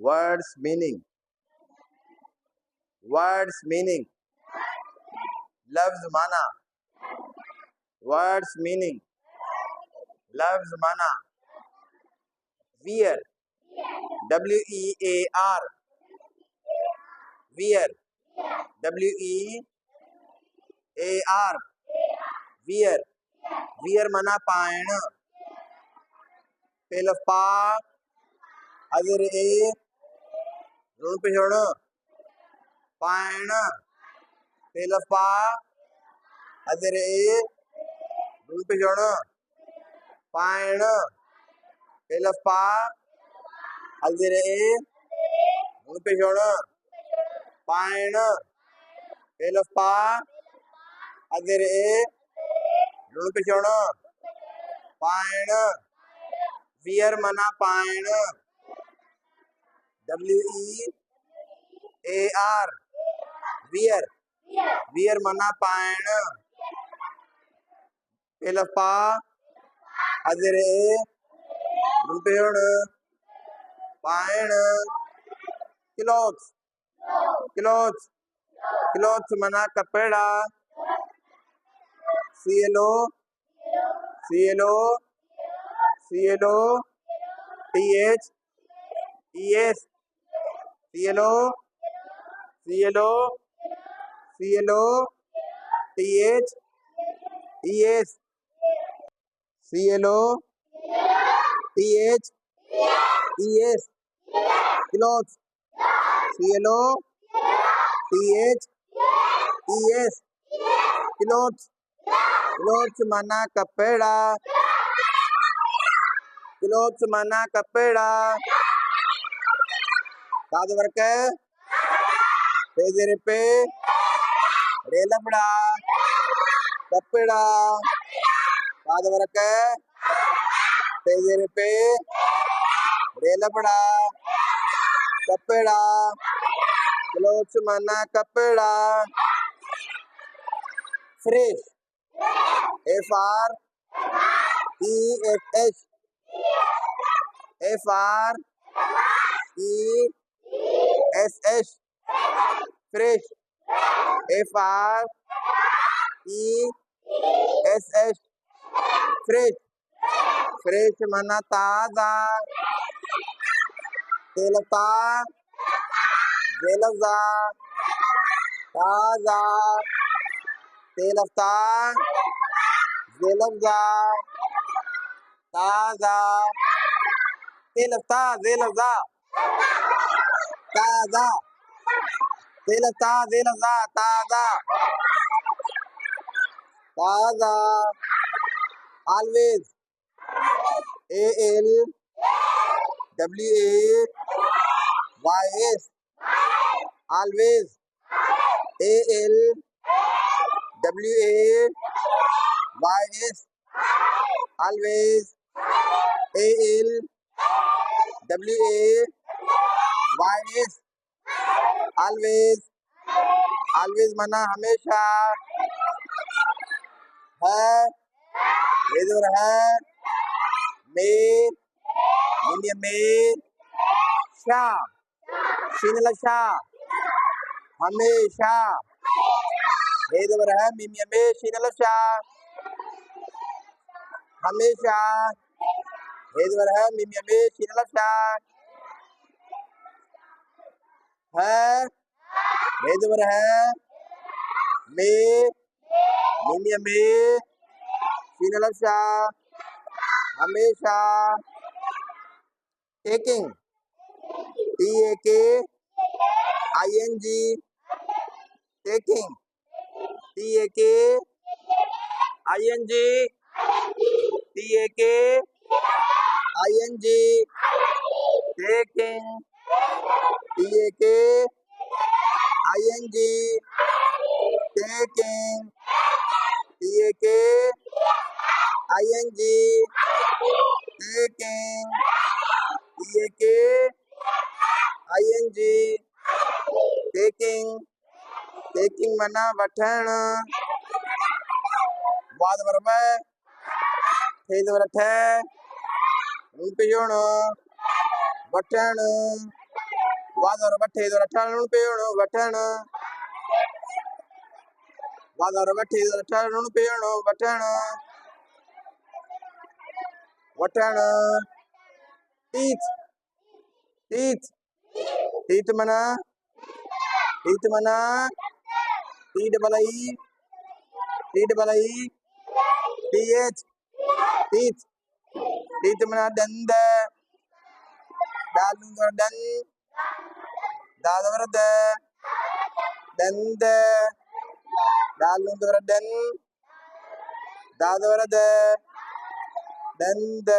words meaning, words meaning, लफ्ज माना, words meaning, लफ्ज माना, wear, WEAR, wear, WEAR, wear, wear माना पायण, पेलफ पा अजर ए ऋण पिछोड़ पायण, पेलफ पा अजर ए ऋण पिछोड़ पायण, पेलफ पा अजर ए ऋण पिछोड़ पायण, पेलफ पा अजर ए ऋण पिछोड़ पायण, वियर मना पायण, WEAR, वियर, वियर मना पायण, पेलफ पा अजर ए ऋण पिछोड़ पायण, क्लॉथ्स, क्लॉथ्स, क्लॉथ्स मना कपड़ा, CLO, CLO, CLO, TH, ES, CLO, CLO, CLO, TH, ES, CLO, TH, ES, clothes, CLO, TH, ES, clothes, clothes मना कपड़ा, clothes मना कपड़ा, काद वर्क पेजर पे रेलबड़ा कपड़ा, काद वर्क पेजर पे रेलबड़ा कपड़ा, clothes मना कपड़ा, fresh, FRESH, FRESH, fresh, FRESH, fresh, fresh मना ताजा, तेलता जेलजा, ताजा, तेलता जेलजा, ताजा, तेलता जेलजा, ताजा, तेलता जेलजा, ताजा, ताजा, always, ALWAYS, always, ALWAYS, always, ALWAYS, always, always मना हमेशा, है, इधर है, में, शाह, शीनल शाह, हमेशा, इधर है, में शीनल शाह, हमेशा, इधर है, में शीनल शाह, है, इधर है, में शीनल शाह, हमेशा, taking, TAKING, taking, TAKING, TAKING, taking, TAKING, taking, TAKING, taking, TAKING, taking, taking मना वठण, वाद वर्ब फेद वर्थ पियोण वठण वादर बठे दर ठरण पेणो वठण वादर बठे दर ठरण पेणो वठण वठण तीत तीत तीत मना टी डबल आई टीएच तीत तीत मना दंद दालूंगर दन दादवर द दंद दालूंगर दन दादवर द दंद